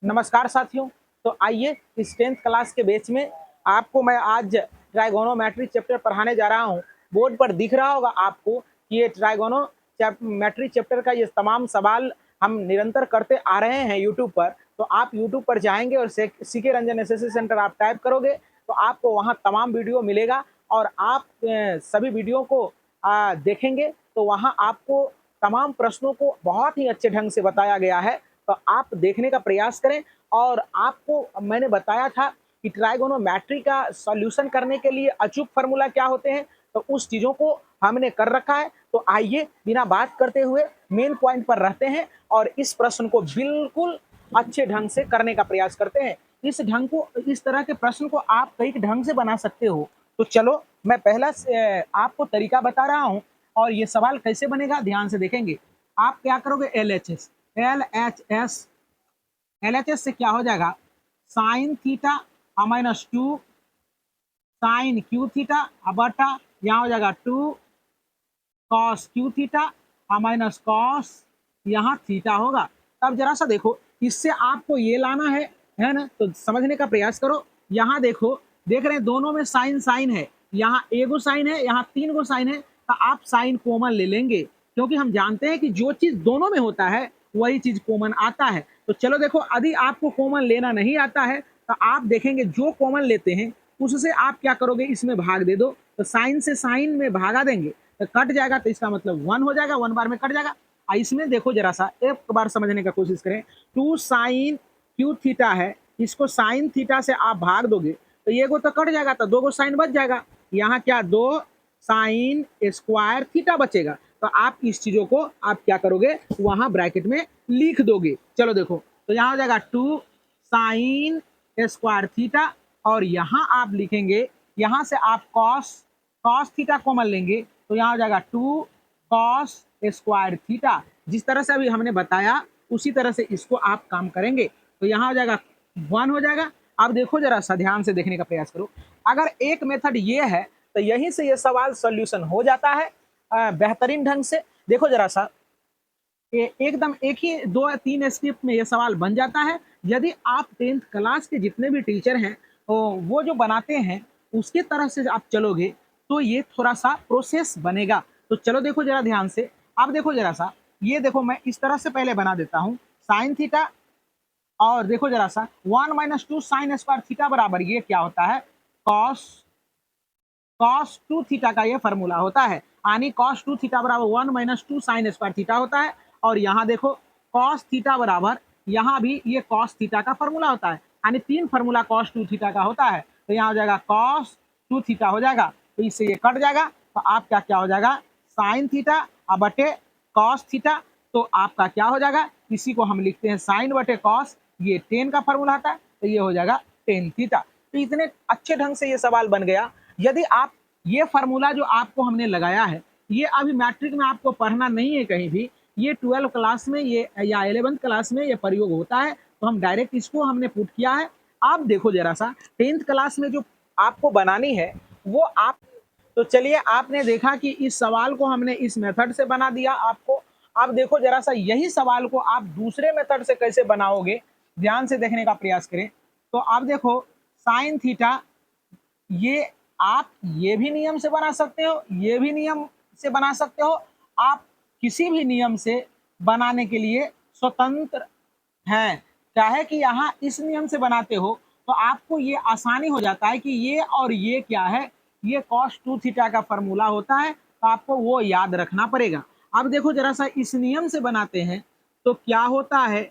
नमस्कार साथियों। तो आइए इस 10th क्लास के बैच में आपको मैं आज ट्राइगोनोमेट्री चैप्टर पढ़ाने जा रहा हूं। बोर्ड पर दिख रहा होगा आपको कि ये ट्राइगोनोमेट्री चैप्टर का ये तमाम सवाल हम निरंतर करते आ रहे हैं यूट्यूब पर। तो आप यूट्यूब पर जाएंगे और सीके रंजन एसएससी सेंटर आप टाइप करोगे तो आपको वहां तमाम वीडियो मिलेगा और आप सभी वीडियो को देखेंगे तो वहां आपको तमाम प्रश्नों को बहुत ही अच्छे ढंग से बताया गया है। तो आप देखने का प्रयास करें। और आपको मैंने बताया था कि ट्राइगोनोमेट्री का सॉल्यूशन करने के लिए अचूक फार्मूला क्या होते हैं, तो उस चीजों को हमने कर रखा है। तो आइए बिना बात करते हुए मेन पॉइंट पर रहते हैं और इस प्रश्न को बिल्कुल अच्छे ढंग से करने का प्रयास करते हैं। इस तरह के प्रश्न को आप कई ढंग से बना सकते हो। तो चलो मैं पहला आपको तरीका बता रहा हूं और ये सवाल कैसे बनेगा ध्यान से देखेंगे। आप क्या करोगे, LHS से क्या हो जाएगा, sine theta minus 2 sine cube theta बटा यहाँ हो जाएगा 2 cos cube theta minus cos यहाँ थीटा होगा। अब जरा सा देखो, इससे आपको ये लाना है ना, तो समझने का प्रयास करो। यहाँ देखो, देख रहे हैं दोनों में साइन साइन है, यहाँ एगो साइन है, यहाँ 3 गो साइन है। तो आप साइन कॉमन ले लेंगे क्योंकि हम जानते हैं कि जो चीज दोनों में होता है वही चीज कॉमन आता है। तो चलो देखो, यदि आपको कॉमन लेना नहीं आता है तो आप देखेंगे जो कॉमन लेते हैं उससे आप क्या करोगे, इसमें भाग दे दो। तो साइन से साइन में भागा देंगे तो कट जाएगा, तो इसका मतलब 1 हो जाएगा, 1 बार में कट जाएगा। इसमें देखो जरा सा एक बार समझने का कोशिश करें। 2 साइन क्यू थीटा है, इसको साइन थीटा से आप भाग दोगे तो ये को तो कट जाएगा, तो 2 गो साइन बच जाएगा। यहाँ क्या 2 साइन स्क्वायर थीटा बचेगा। तो आप इस चीजों को आप क्या करोगे, वहां ब्रैकेट में लिख दोगे। चलो देखो, तो यहाँ हो जाएगा 2 साइन स्क्वायर थीटा और यहाँ आप लिखेंगे, यहाँ से आप कॉस थीटा कॉमन लेंगे तो यहाँ हो जाएगा 2 कॉस स्क्वायर थीटा। जिस तरह से अभी हमने बताया उसी तरह से इसको आप काम करेंगे। तो यहाँ हो जाएगा 1 हो जाएगा। अब देखो जरा सा ध्यान से देखने का प्रयास करो। अगर एक मेथड ये है तो यहीं से ये सवाल सॉल्यूशन हो जाता है बेहतरीन ढंग से। देखो जरा सा, एकदम एक ही 2-3 स्टेप में ये सवाल बन जाता है। यदि आप 10th क्लास के जितने भी टीचर हैं वो जो बनाते हैं उसके तरह से आप चलोगे तो ये थोड़ा सा प्रोसेस बनेगा। तो चलो देखो जरा ध्यान से। अब देखो जरा सा, ये देखो मैं इस तरह से पहले बना देता हूँ साइन थीटा, और देखो जरा सा 1 माइनस 2 साइन स्क्वायर थीटा बराबर ये क्या होता है, कॉस 2 थीटा का ये फॉर्मूला होता है। यानी cos 2 थीटा बराबर 1 माइनस 2 साइन स्क्वायर थीटा होता है। और यहाँ देखो cos थीटा बराबर, यहाँ भी ये cos थीटा का फॉर्मूला होता है। यानी 3 फॉर्मूला cos 2 थीटा का होता है। तो यहाँ हो जाएगा cos 2 थीटा हो जाएगा, तो इससे ये कट जाएगा। तो आपका क्या हो जाएगा, साइन थीटा बटे cos थीटा। तो आपका क्या हो जाएगा, इसी को हम लिखते हैं साइन बटे cos, ये 10 का फॉर्मूला आता है तो ये हो जाएगा 10 थीटा। तो इतने अच्छे ढंग से ये सवाल बन गया। यदि आप ये फार्मूला जो आपको हमने लगाया है, ये अभी मैट्रिक में आपको पढ़ना नहीं है कहीं भी, ये 12 क्लास में ये या 11th क्लास में ये प्रयोग होता है। तो हम डायरेक्ट इसको हमने पुट किया है। आप देखो जरा सा 10th क्लास में जो आपको बनानी है वो आप, तो चलिए आपने देखा कि इस सवाल को हमने इस मेथड से बना दिया आपको। अब देखो जरा सा यही सवाल को आप दूसरे मेथड से कैसे बनाओगे, ध्यान से देखने का प्रयास करें। तो आप देखो साइन थीटा, ये आप ये भी नियम से बना सकते हो, ये भी नियम से बना सकते हो। आप किसी भी नियम से बनाने के लिए स्वतंत्र हैं। क्या है कि यहाँ इस नियम से बनाते हो तो आपको ये आसानी हो जाता है कि ये और ये क्या है, ये cos 2 थीटा का फॉर्मूला होता है, तो आपको वो याद रखना पड़ेगा। अब देखो जरा सा इस नियम से बनाते हैं तो क्या होता है,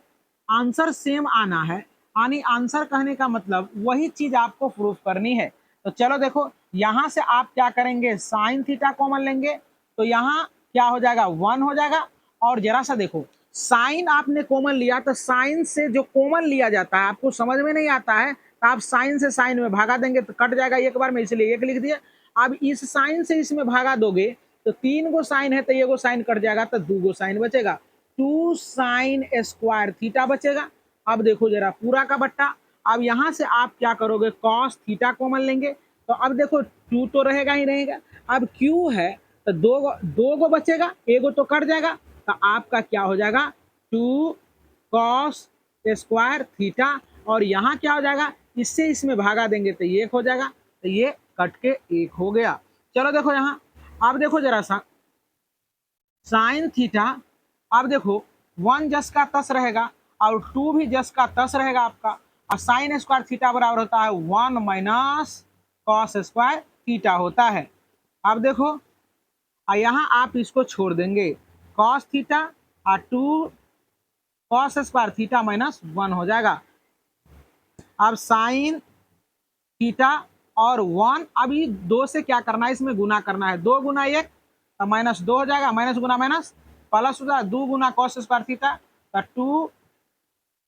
आंसर सेम आना है। यानी आंसर कहने का मतलब वही चीज आपको प्रूफ करनी है। तो चलो देखो, यहाँ से आप क्या करेंगे, साइन थीटा कॉमन लेंगे तो यहाँ क्या हो जाएगा, 1 हो जाएगा। और जरा सा देखो, साइन आपने कॉमन लिया तो साइन से जो कॉमन लिया जाता है आपको समझ में नहीं आता है तो आप साइन से साइन में भागा देंगे तो कट जाएगा एक बार में, इसलिए 1 लिख दिया। अब इस साइन से इसमें भागा दोगे तो 3 गो साइन है तो 1 गो साइन कट जाएगा, तो 2 गो साइन बचेगा, 2 साइन स्क्वायर थीटा बचेगा। अब देखो जरा पूरा का बट्टा। अब यहाँ से आप क्या करोगे, कॉस थीटा कॉमन लेंगे तो अब देखो 2 तो रहेगा ही रहेगा। अब क्यू है तो 2 गो बचेगा, 1 गो तो कट जाएगा। तो आपका क्या हो जाएगा, 2 कॉस स्क्वायर थीटा, और यहाँ क्या हो जाएगा, इससे इसमें भागा देंगे तो ये 1 हो जाएगा, तो ये कट के 1 हो गया। चलो देखो यहाँ, अब देखो जरा सा साइन थीटा, अब देखो 1 जस का तस रहेगा और 2 भी जस का तस रहेगा आपका, और साइन स्क्वायर थीटा बराबर होता है 1 माइनस कॉस स्क्वायर थीटा होता है। अब देखो, और यहाँ आप इसको छोड़ देंगे, कॉस थीटा और 2 कॉस स्क्वायर थीटा माइनस 1 हो जाएगा। अब साइन थीटा और 1, अभी 2 से क्या करना है, इसमें गुना करना है, 2 गुना 1 तो माइनस 2 हो जाएगा, माइनस गुना माइनस प्लस हो जाएगा, 2 गुना कॉस स्क्वायर थीटा तो 2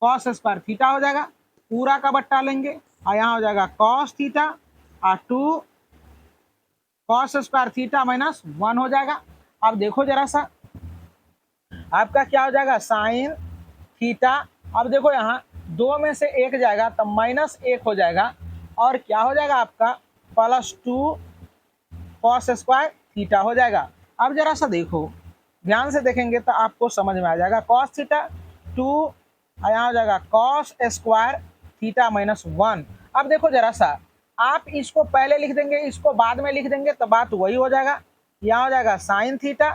कॉस स्क्वायर थीटा हो जाएगा, पूरा का बट्टा लेंगे और यहाँ हो जाएगा कॉस थीटा और 2 कॉस स्क्वायर थीटा माइनस 1 हो जाएगा। अब देखो जरा सा आपका क्या हो जाएगा, साइन थीटा, अब देखो यहाँ 2 में से 1 जाएगा तो माइनस 1 हो जाएगा, और क्या हो जाएगा आपका +2 कॉस स्क्वायर थीटा हो जाएगा। अब जरा सा देखो, ध्यान से देखेंगे तो आपको समझ में आ जाएगा, कॉस थीटा 2, यहाँ हो जाएगा कॉस स्क्वायर थीटा माइनस 1। अब देखो जरा सा, आप इसको पहले लिख देंगे, इसको बाद में लिख देंगे तो बात वही हो जाएगा, यहाँ हो जाएगा साइन थीटा।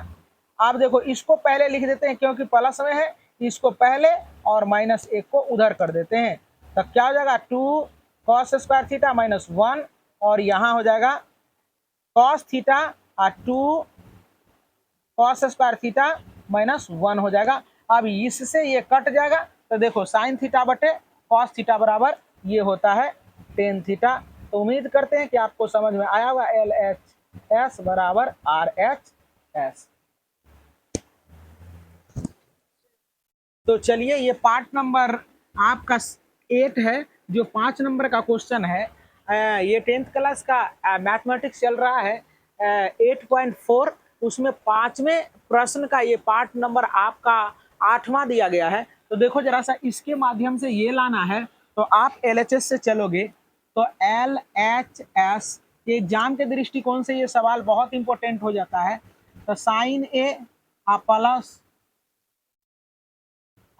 आप देखो इसको पहले लिख देते हैं क्योंकि प्लस में है, इसको पहले और -1 को उधर कर देते हैं, तो क्या हो जाएगा 2 कॉस स्क्वायर थीटा माइनस 1, और यहाँ हो जाएगा कॉस थीटा और 2 कॉस स्क्वायर थीटा माइनस 1 हो जाएगा। अब इससे ये कट जाएगा, तो देखो साइन थीटा बटे कॉस थीटा बराबर ये होता है टेन थीटा। तो उम्मीद करते हैं कि आपको समझ में आया होगा, LHS बराबर RHS। तो चलिए, ये पार्ट नंबर आपका 8 है, जो 5 नंबर का क्वेश्चन है। ये 10th क्लास का मैथमेटिक्स चल रहा है 8.4, उसमें 5वें प्रश्न का ये पार्ट नंबर आपका 8वां दिया गया है। तो देखो जरा सा, इसके माध्यम से ये लाना है, तो आप LHS से चलोगे तो LHS एग्जाम के दृष्टिकोण से ये सवाल बहुत इंपॉर्टेंट हो जाता है। तो sine A plus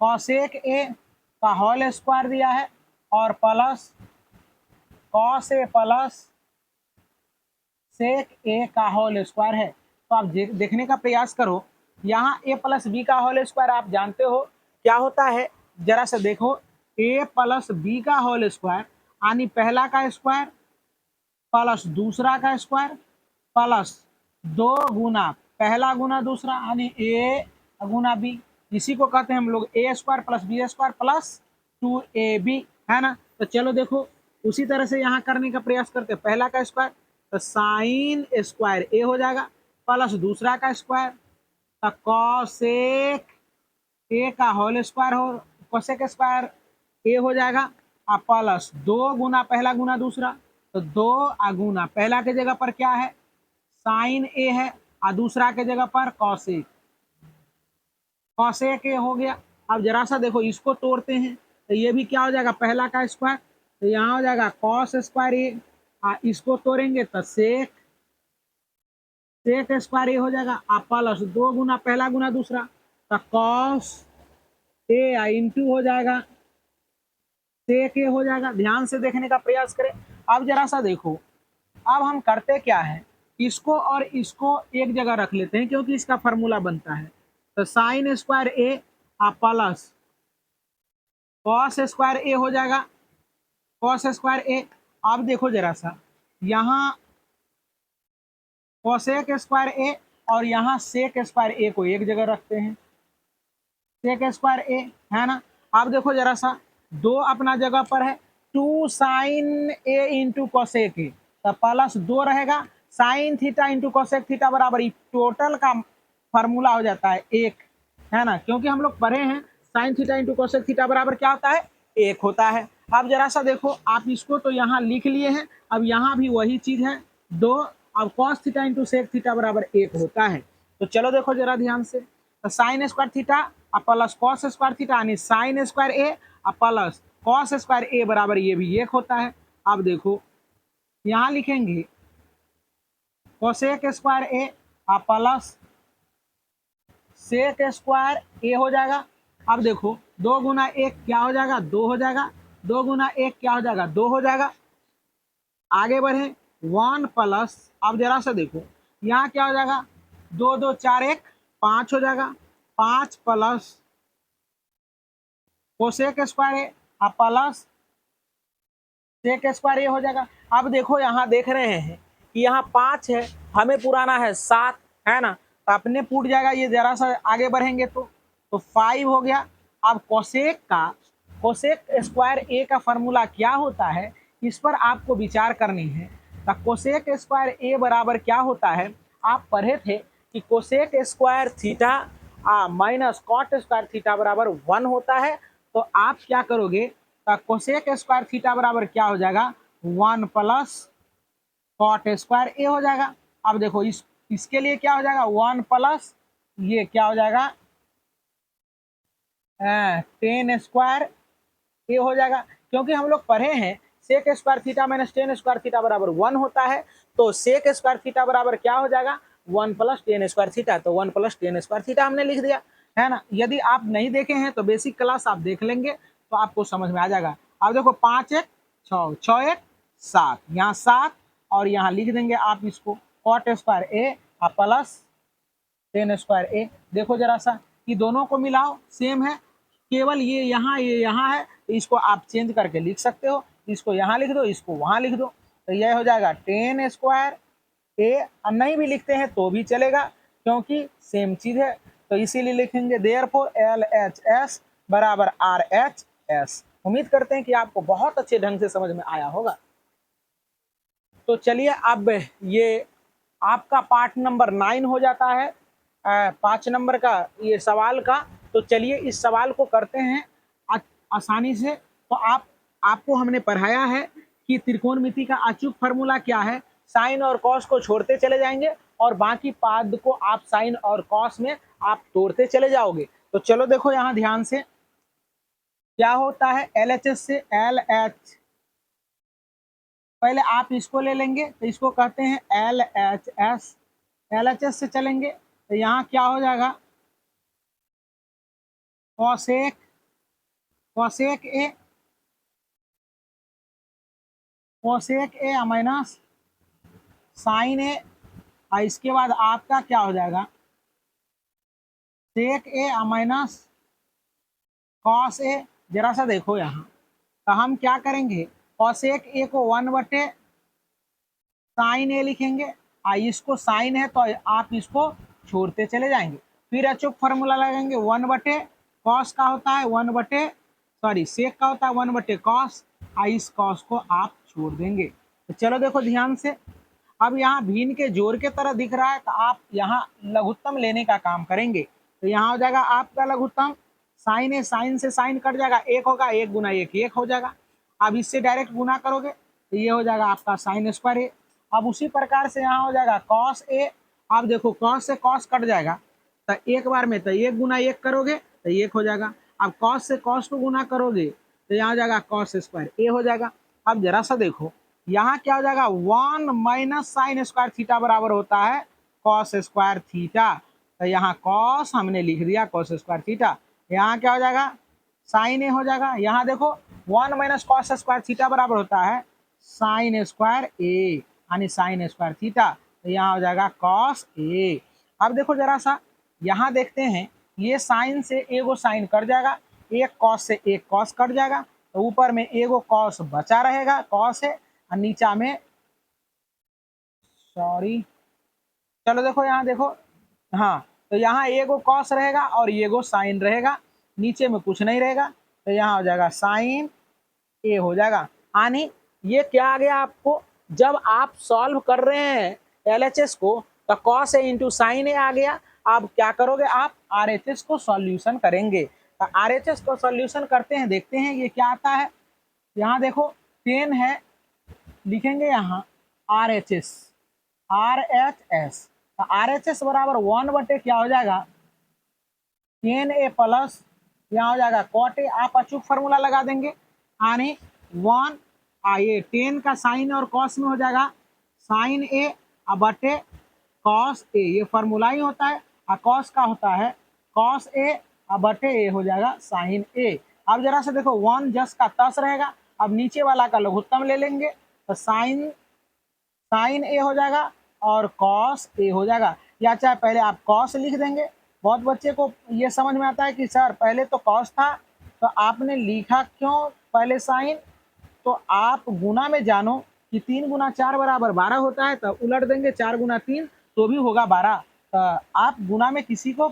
cosec A का होल स्क्वायर दिया है, और plus cos A plus sec A का होल स्क्वायर है। तो आप देखने का प्रयास करो, यहाँ a प्लस बी का होल स्क्वायर आप जानते हो क्या होता है, जरा से देखो, a प्लस बी का होल स्क्वायर यानी पहला का स्क्वायर प्लस दूसरा का स्क्वायर प्लस 2 गुना पहला गुना दूसरा यानी a गुना b, इसी को कहते हैं हम लोग a square plus b square plus 2ab, है ना। तो चलो देखो, उसी तरह से यहाँ करने का प्रयास करते हैं, पहला का स्क्वायर तो साइन स्क्वायर ए हो जाएगा, प्लस दूसरा का स्क्वायर तो कॉसेक ए का होल स्क्वायर हो, कॉसेक स्क्वायर ए हो जाएगा, और प्लस 2 गुना पहला गुना दूसरा, तो 2 गुना पहला के जगह पर क्या है साइन ए है, और दूसरा के जगह पर कॉसेक ए हो गया। अब जरा सा देखो, इसको तोड़ते हैं तो ये भी क्या हो जाएगा, पहला का स्क्वायर, तो यहाँ हो जाएगा कॉस स्क्वायर ए, इसको तोड़ेंगे तो सेक स्क्वायर ए हो जाएगा, प्लस 2 गुना पहला गुना दूसरा, तो कॉस ए इंटू हो जाएगा सेक ए हो जाएगा। ध्यान से देखने का प्रयास करें। अब जरा सा देखो, अब हम करते क्या है, इसको और इसको एक जगह रख लेते हैं क्योंकि इसका फॉर्मूला बनता है, तो sine square A plus cos square A हो जाएगा, कॉस स्क्वायर ए। अब देखो जरा सा, यहाँ कॉसेक स्क्वायर ए और यहाँ सेक स्क्वायर ए को एक जगह रखते हैं, सेक स्क्वायर ए, है ना। अब देखो जरा सा, 2 अपना जगह पर है, 2 sine A into cosec A, तो प्लस 2 रहेगा, sine theta into cosec theta बराबर टोटल का फार्मूला हो जाता है 1, है ना, क्योंकि हम लोग पढ़े हैं sign theta into cosec theta बराबर क्या होता है 1 होता है। अब जरा सा देखो, आप इसको तो यहाँ लिख लिए हैं, अब यहाँ भी वही चीज है 2, अब cos theta into sec theta बराबर 1 होता है। तो चलो देखो जरा ध्यान से, तो sine square theta plus cos square theta यानी साइन स्क्वायर ए प्लस कॉस स्क्वायर ए बराबर ये भी 1 होता है। अब देखो यहाँ लिखेंगे cosec square A plus sec square A हो जाएगा। अब देखो 2 गुना 1 क्या हो जाएगा, 2 हो जाएगा। 2 गुना 1 क्या हो जाएगा, 2 हो जाएगा। आगे बढ़े, 1 प्लस, अब जरा सा देखो यहाँ क्या हो जाएगा, 2 2 4 1 5 हो जाएगा। 5 प्लस कोसेक स्क्वायर ए अब प्लस सेक स्क्वायर ए हो जाएगा। अब देखो यहाँ देख रहे हैं कि यहाँ 5 है, हमें पुराना है 7, है ना, तो अपने टूट जाएगा ये, जरा सा आगे बढ़ेंगे तो 5 हो गया। अब कोसेक स्क्वायर ए का फॉर्मूला क्या होता है, इस पर आपको विचार करनी है। तो कोसेक स्क्वायर ए बराबर क्या होता है, आप पढ़े थे कि cosec square theta minus cot square theta बराबर 1 होता है। तो आप क्या करोगे, कोसेक स्क्वायर थीटा बराबर क्या हो जाएगा, 1 प्लस कॉट स्क्वायर ए हो जाएगा। अब देखो इसके लिए क्या हो जाएगा, 1 प्लस ये क्या हो जाएगा, 10 स्क्वायर ए हो जाएगा। क्योंकि हम लोग पढ़े हैं sec square theta minus 10 square theta बराबर 1 होता है। तो सेक स्क्वायर थीटा बराबर क्या हो जाएगा, 1 प्लस 10 स्क्वायर थीटा। तो 1 प्लस 10 स्क्वायर थीटा हमने लिख दिया, है ना। यदि आप नहीं देखे हैं तो बेसिक क्लास आप देख लेंगे तो आपको समझ में आ जाएगा। अब देखो 5 1 6, 6 1 7, यहाँ 7 और यहाँ लिख देंगे आप इसको कॉट स्क्वायर ए प्लस 10 स्क्वायर ए। देखो जरा सा कि दोनों को मिलाओ, सेम है, केवल ये यहाँ है, तो इसको आप चेंज करके लिख सकते हो। इसको यहाँ लिख दो, इसको वहाँ लिख दो, तो यह हो जाएगा 10 स्क्वायर ए। नहीं भी लिखते हैं तो भी चलेगा क्योंकि सेम चीज है, तो इसीलिए लिखेंगे देयरफॉर LHS बराबर RHS। उम्मीद करते हैं कि आपको बहुत अच्छे ढंग से समझ में आया होगा। तो चलिए अब ये आपका पार्ट नंबर 9 हो जाता है, 5 नंबर का ये सवाल का। तो चलिए इस सवाल को करते हैं आसानी से। तो आपको हमने पढ़ाया है कि त्रिकोणमिति का अचूक फार्मूला क्या है, साइन और कॉस को छोड़ते चले जाएंगे और बाकी पाद को आप साइन और कॉस में आप तोड़ते चले जाओगे। तो चलो देखो यहाँ ध्यान से क्या होता है, LHS से LH, पहले आप इसको ले लेंगे तो इसको कहते हैं LHS। LHS से चलेंगे तो यहाँ क्या हो जाएगा, कॉसेक ए माइनस साइन ए, और इसके बाद आपका क्या हो जाएगा, सेक ए माइनस कॉस ए। जरा सा देखो यहाँ, तो हम क्या करेंगे, कॉसेक ए को 1 बटे साइन ए लिखेंगे, इसको साइन है तो आप इसको छोड़ते चले जाएंगे। फिर अचूक फार्मूला लगाएंगे, 1 बटे कॉस का होता है 1 बटे, सॉरी सेक का होता है 1 बटे कॉस, इस कॉस को आप छोड़ देंगे। तो चलो देखो ध्यान से, अब यहाँ भिन्न के जोड़ के तरह दिख रहा है, तो आप यहाँ लघुत्तम लेने का काम करेंगे। तो यहाँ हो जाएगा आपका लघुत्तम, साइन है, साइन से साइन कट जाएगा, 1 होगा, 1 गुना 1 1 हो जाएगा। अब इससे डायरेक्ट गुना करोगे तो ये हो जाएगा आपका साइन स्क्वायर ए। अब उसी प्रकार से यहाँ हो जाएगा कॉस ए। अब देखो कॉस से कॉस कट जाएगा, तो एक बार में तो 1 गुना 1 करोगे तो 1 हो जाएगा। अब कॉस से कॉस को गुना करोगे तो यहाँ हो जाएगा कॉस स्क्वायर ए हो जाएगा। अब जरा सा देखो यहाँ क्या हो जाएगा, 1 माइनस साइन स्क्वायर थीटा बराबर होता है कॉस स्क्वायर थीटा। तो यहाँ कॉस हमने लिख दिया कॉस स्क्वायर थीटा, यहाँ क्या हो जाएगा, साइन ए हो जाएगा। यहाँ देखो 1 माइनस कॉस स्क्वायर थीटा बराबर होता है साइन स्क्वायर ए, यानी साइन स्क्वायर थीटा। तो यहाँ हो जाएगा कॉस ए। अब देखो जरा सा यहाँ देखते हैं, ये साइन से एगो साइन कट जाएगा, एक कॉस से एक कॉस कट जाएगा, तो ऊपर में एगो कॉस बचा रहेगा, कॉस है, और नीचा में सॉरी, चलो देखो यहाँ देखो, हाँ, तो यहाँ एगो कॉस रहेगा और एगो साइन रहेगा, नीचे में कुछ नहीं रहेगा, तो यहाँ हो जाएगा साइन ए हो जाएगा। यानी ये क्या आ गया आपको, जब आप सॉल्व कर रहे हैं LHS को तो कॉस ए इंटू साइन ए आ गया। अब क्या करोगे, आप RHS को सॉल्यूशन करेंगे। तो RHS को सॉल्यूशन करते हैं, देखते हैं ये क्या आता है। यहाँ देखो 10 है, लिखेंगे यहाँ RHS तो RHS बराबर 1 बटे क्या हो जाएगा 10 ए प्लस, यहाँ हो जाएगा कॉट ए। आप अचूक फार्मूला लगा देंगे, यानी 1 ये 10 का साइन और कॉस में हो जाएगा साइन ए बटे कॉस ए, ये फार्मूला ही होता है। और कॉस का होता है कॉस ए बटे ए हो जाएगा साइन ए। अब जरा से देखो 1 जस का तस रहेगा, अब नीचे वाला का लघुत्तम ले लेंगे तो साइन ए हो जाएगा और कॉस ए हो जाएगा, या चाहे पहले आप कॉस लिख देंगे। बहुत बच्चे को ये समझ में आता है कि सर पहले तो कॉस था तो आपने लिखा क्यों पहले साइन। तो आप गुना में जानो कि 3 गुना 4 बराबर 12 होता है, तो उलट देंगे 4 गुना 3 तो भी होगा 12। आप गुना में किसी को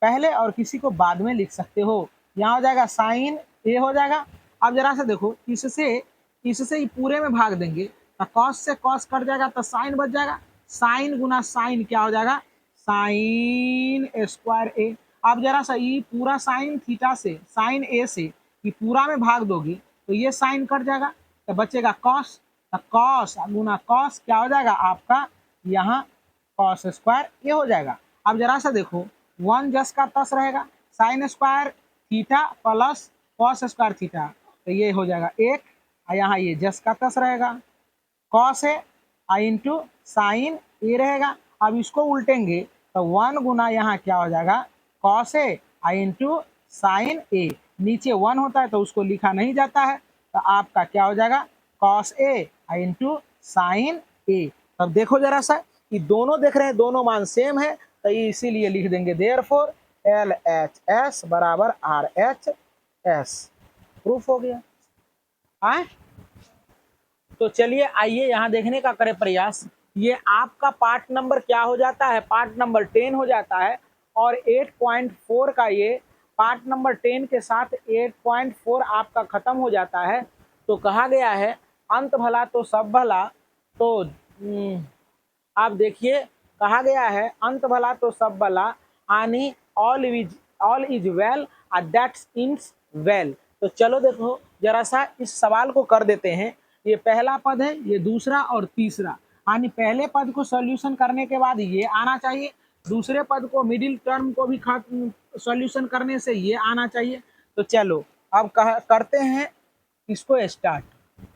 पहले और किसी को बाद में लिख सकते हो। यहाँ हो जाएगा साइन ए हो जाएगा। अब जरा से देखो इससे ही पूरे में भाग देंगे तो कॉस से कॉस कट जाएगा तो साइन बच जाएगा। साइन गुना साइन क्या हो जाएगा, साइन स्क्वायर ए। अब जरा सा ये पूरा साइन थीटा से साइन ए से ये पूरा में भाग दोगे तो ये साइन कट जाएगा तो बचेगा कॉस। तो कॉस गुना कॉस क्या हो जाएगा आपका यहाँ कॉस स्क्वायर ये हो जाएगा। अब जरा सा देखो 1 जस का तस रहेगा, sine square theta plus cos square theta तो ये हो जाएगा 1, और यहाँ ये जस का तस रहेगा कॉस है इंटू साइन ए रहेगा। अब इसको उल्टेंगे तो 1 गुना यहाँ क्या हो जाएगा कॉस है इंटू साइन ए। नीचे 1 होता है तो उसको लिखा नहीं जाता है, तो आपका क्या हो जाएगा कॉस ए इंटू साइन ए। तब देखो जरा सा ये दोनों देख रहे हैं दोनों मान सेम है, तो इसीलिए लिख देंगे देयरफॉर LHS बराबर RHS। प्रूफ हो गया। आए तो चलिए आइए यहाँ देखने का करें प्रयास। ये आपका पार्ट नंबर क्या हो जाता है, पार्ट नंबर 10 हो जाता है, और 8.4 का ये पार्ट नंबर 10 के साथ 8.4 आपका खत्म हो जाता है। तो कहा गया है अंत भला तो सब भला। तो आप देखिए कहा गया है अंत भला तो सब भला, यानी all is well that's ends well. तो चलो देखो जरा सा इस सवाल को कर देते हैं। ये पहला पद है, ये दूसरा और तीसरा, यानी पहले पद को सॉल्यूशन करने के बाद ये आना चाहिए, दूसरे पद को मिडिल टर्म को भी सॉल्यूशन करने से ये आना चाहिए। तो चलो अब करते हैं इसको स्टार्ट।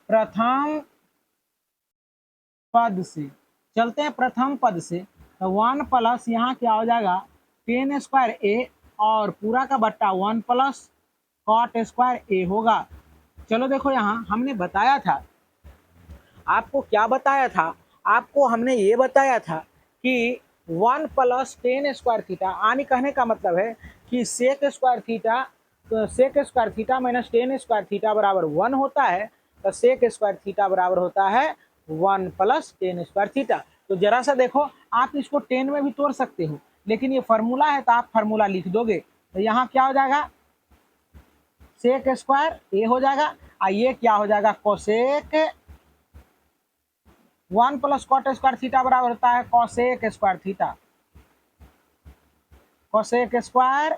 प्रथम पद से चलते हैं, प्रथम पद से तो 1 प्लस यहाँ क्या हो जाएगा 10 स्क्वायर ए और पूरा का बट्टा 1 प्लस कॉट स्क्वायर ए होगा। चलो देखो यहाँ हमने बताया था, आपको क्या बताया था, आपको हमने ये बताया था कि 1 प्लस 10 स्क्वायर थीटा, यानी कहने का मतलब है कि sec square theta minus 10 square theta बराबर 1 होता है, तो सेक स्क्वायर थीटा बराबर होता है 1 प्लस 10 स्क्वायर थीटा। तो जरा सा देखो आप इसको 10 में भी तोड़ सकते हो, लेकिन ये फार्मूला है तो आप फार्मूला लिख दोगे। तो यहाँ क्या हो जाएगा सेक स्क्वायर ए हो जाएगा, और ये क्या हो जाएगा cosec 1 plus cot square theta बराबर होता है cosec square theta, cosec square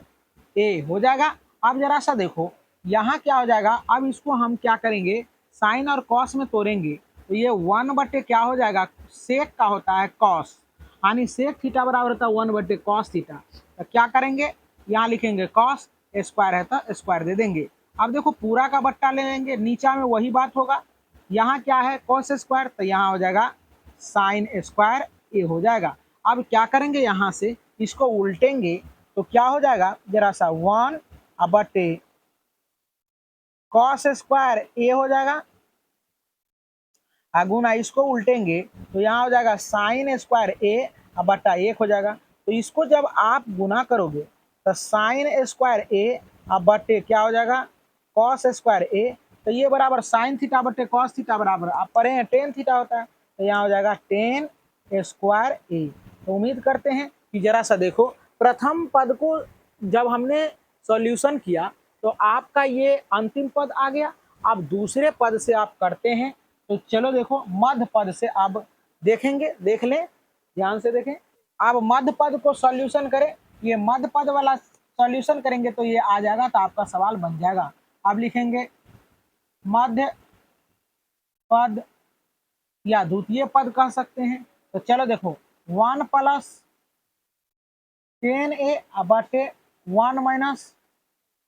A हो जाएगा। अब जरा सा देखो यहाँ क्या हो जाएगा, अब इसको हम क्या करेंगे साइन और कॉस में तोड़ेंगे, तो ये 1 बटे क्या हो जाएगा सेक का होता है कॉस, यानी सेक थीटा बराबर होता है 1 बटे कॉस थीटा। तो क्या करेंगे यहाँ लिखेंगे कॉस स्क्वायर है तो स्क्वायर दे देंगे। अब देखो पूरा का बट्टा ले लेंगे, नीचा में वही बात होगा, यहाँ क्या है कॉस स्क्वायर तो यहाँ हो जाएगा साइन स्क्वायर ए हो जाएगा। अब क्या करेंगे यहाँ से इसको उल्टेंगे तो क्या हो जाएगा जरा सा 1 बटे कॉस स्क्वायर ए हो जाएगा, गुना इसको उल्टेंगे तो यहाँ हो जाएगा साइन स्क्वायर ए बट्टा 1 हो जाएगा। तो इसको जब आप गुना करोगे तो साइन स्क्वायर ए बट्टे क्या हो जाएगा कॉस स्क्वायर ए, तो ये बराबर साइन थीटा बट्टे कॉस थीटा बराबर आप पढ़े हैं टेन थीटा होता है, तो यहाँ हो जाएगा 10 स्क्वायर ए। तो उम्मीद करते हैं कि जरा सा देखो प्रथम पद को जब हमने सॉल्यूशन किया तो आपका ये अंतिम पद आ गया। अब दूसरे पद से आप करते हैं, तो चलो देखो मध्य पद से अब देखेंगे, देख लें ध्यान से देखें। अब मध्य पद को सॉल्यूशन करें, ये मध्य पद वाला सॉल्यूशन करेंगे तो ये आ जाएगा, तो आपका सवाल बन जाएगा। अब लिखेंगे मध्य पद या द्वितीय पद कह सकते हैं। तो चलो देखो 1 प्लस 10a बटे 1 माइनस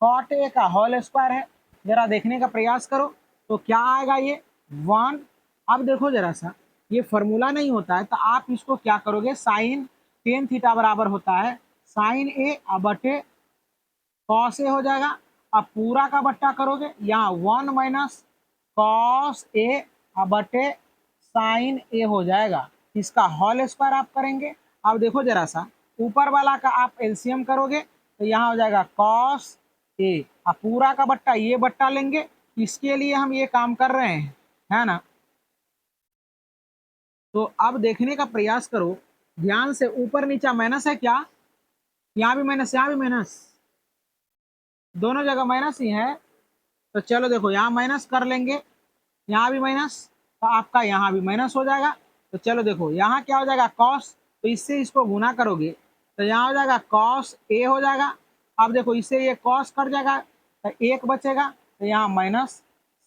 कॉट ए का होल स्क्वायर है। जरा देखने का प्रयास करो तो क्या आएगा ये 1। अब देखो जरा सा ये फॉर्मूला नहीं होता है तो आप इसको क्या करोगे साइन 10 थीटा बराबर होता है साइन ए बटे कॉस ए हो जाएगा। अब पूरा का बट्टा करोगे, यहाँ 1 माइनस कॉस ए बटे साइन ए हो जाएगा। इसका होल स्क्वायर आप करेंगे। अब देखो जरा सा, ऊपर वाला का आप एलसीएम करोगे तो यहाँ हो जाएगा कॉस ए, अब पूरा का बट्टा ये बट्टा लेंगे, इसके लिए हम ये काम कर रहे हैं, है ना। तो अब देखने का प्रयास करो ध्यान से, ऊपर नीचा माइनस है क्या, यहाँ भी माइनस यहाँ भी माइनस, दोनों जगह माइनस ही है। तो चलो देखो यहाँ माइनस कर लेंगे, यहाँ भी माइनस, तो आपका यहाँ भी माइनस हो जाएगा। तो चलो देखो यहाँ क्या हो जाएगा कॉस, तो इससे इसको गुना करोगे तो यहाँ हो जाएगा कॉस ए हो जाएगा। अब देखो इससे ये कॉस कट जाएगा तो एक बचेगा, तो यहाँ माइनस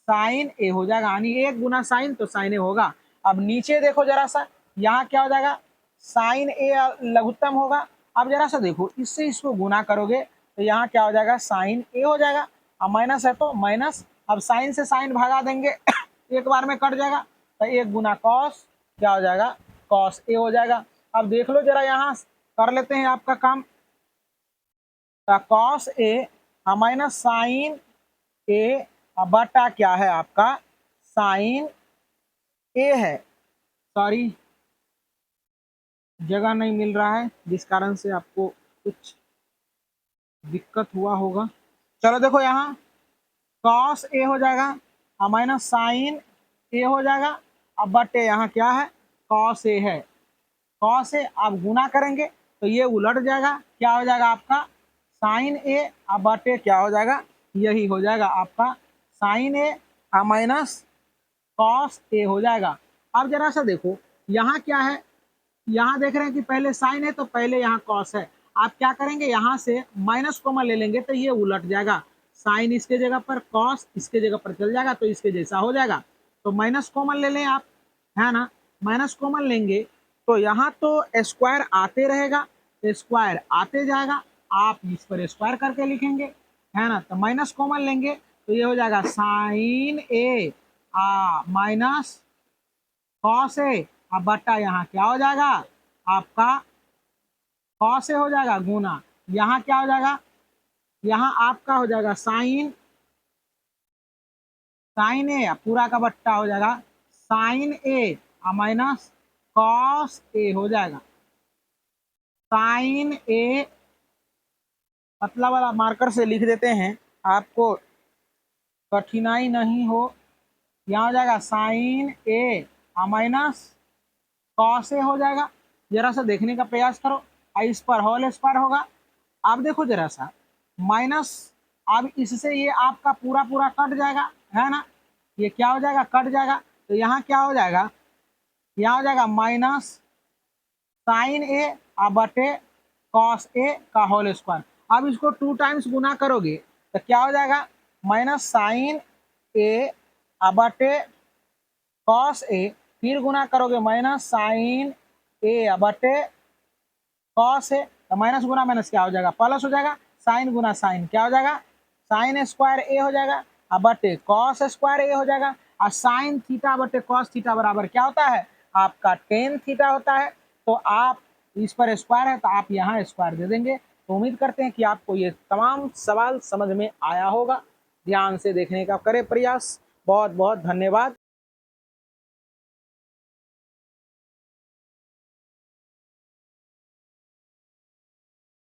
साइन ए हो जाएगा, यानी एक गुना साइन तो साइन ए होगा। अब नीचे देखो जरा सा, यहाँ क्या हो जाएगा साइन ए लघुत्तम होगा। अब जरा सा देखो इससे इसको गुना करोगे तो यहाँ क्या हो जाएगा साइन ए हो जाएगा। अब माइनस है तो माइनस, अब साइन से साइन भागा देंगे एक बार में कट जाएगा, तो एक गुना कॉस क्या हो जाएगा कॉस ए हो जाएगा। अब देख लो जरा, यहाँ कर लेते हैं आपका काम। कॉस ए माइनस साइन ए बटा क्या है आपका साइन ए है। सॉरी जगह नहीं मिल रहा है, जिस कारण से आपको कुछ दिक्कत हुआ होगा। चलो देखो यहाँ कॉस ए हो जाएगा माइनस साइन ए हो जाएगा। अब बटे यहाँ क्या है कॉस ए है, कॉस ए आप गुना करेंगे तो ये उलट जाएगा, क्या हो जाएगा आपका साइन ए अब बटे क्या हो जाएगा, यही हो जाएगा आपका sign A minus cos A हो जाएगा। अब जरा सा देखो यहाँ क्या है, यहाँ देख रहे हैं कि पहले साइन है तो पहले यहाँ कॉस है। आप क्या करेंगे यहाँ से माइनस कॉमन ले लेंगे तो ये उलट जाएगा, साइन इसके जगह पर कॉस इसके जगह पर चल जाएगा तो इसके जैसा हो जाएगा। तो माइनस कॉमन ले लें आप, है ना, माइनस कॉमन लेंगे तो यहाँ तो स्क्वायर आते रहेगा, स्क्वायर आते जाएगा, आप इस पर स्क्वायर करके लिखेंगे, है ना। तो माइनस कॉमन लेंगे तो ये हो जाएगा sign A minus cos A, अब बट्टा यहाँ क्या हो जाएगा आपका कॉस ए हो जाएगा गुना, यहाँ क्या हो जाएगा यहाँ आपका हो जाएगा साइन ए, पूरा का बट्टा हो जाएगा sign A minus cos A हो जाएगा। साइन ए पतला वाला मार्कर से लिख देते हैं, आपको कठिनाई नहीं हो। यहाँ हो जाएगा sign A minus cos A हो जाएगा। जरा सा देखने का प्रयास करो, इस पर होल स्क्वायर होगा। अब देखो जरा सा माइनस, अब इससे ये आपका पूरा पूरा कट जाएगा, है ना, ये क्या हो जाएगा कट जाएगा। तो यहाँ क्या हो जाएगा, यहाँ हो जाएगा माइनस साइन ए बटे कॉस ए का होल स्क्वायर। अब इसको 2 टाइम्स गुना करोगे तो क्या हो जाएगा माइनस साइन ए बटे कॉस ए, फिर गुना करोगे माइनस साइन ए बटे कॉस ए, तो माइनस गुना माइनस क्या हो जाएगा प्लस हो जाएगा, साइन गुना साइन क्या हो जाएगा साइन स्क्वायर ए हो जाएगा बटे कॉस स्क्वायर ए हो जाएगा। और साइन थीटा बटे कॉस थीटा बराबर क्या होता है आपका टेन थीटा होता है। तो आप इस पर स्क्वायर है तो आप यहाँ स्क्वायर दे देंगे। तो उम्मीद करते हैं कि आपको ये तमाम सवाल समझ में आया होगा। ध्यान से देखने का करें प्रयास। बहुत बहुत धन्यवाद।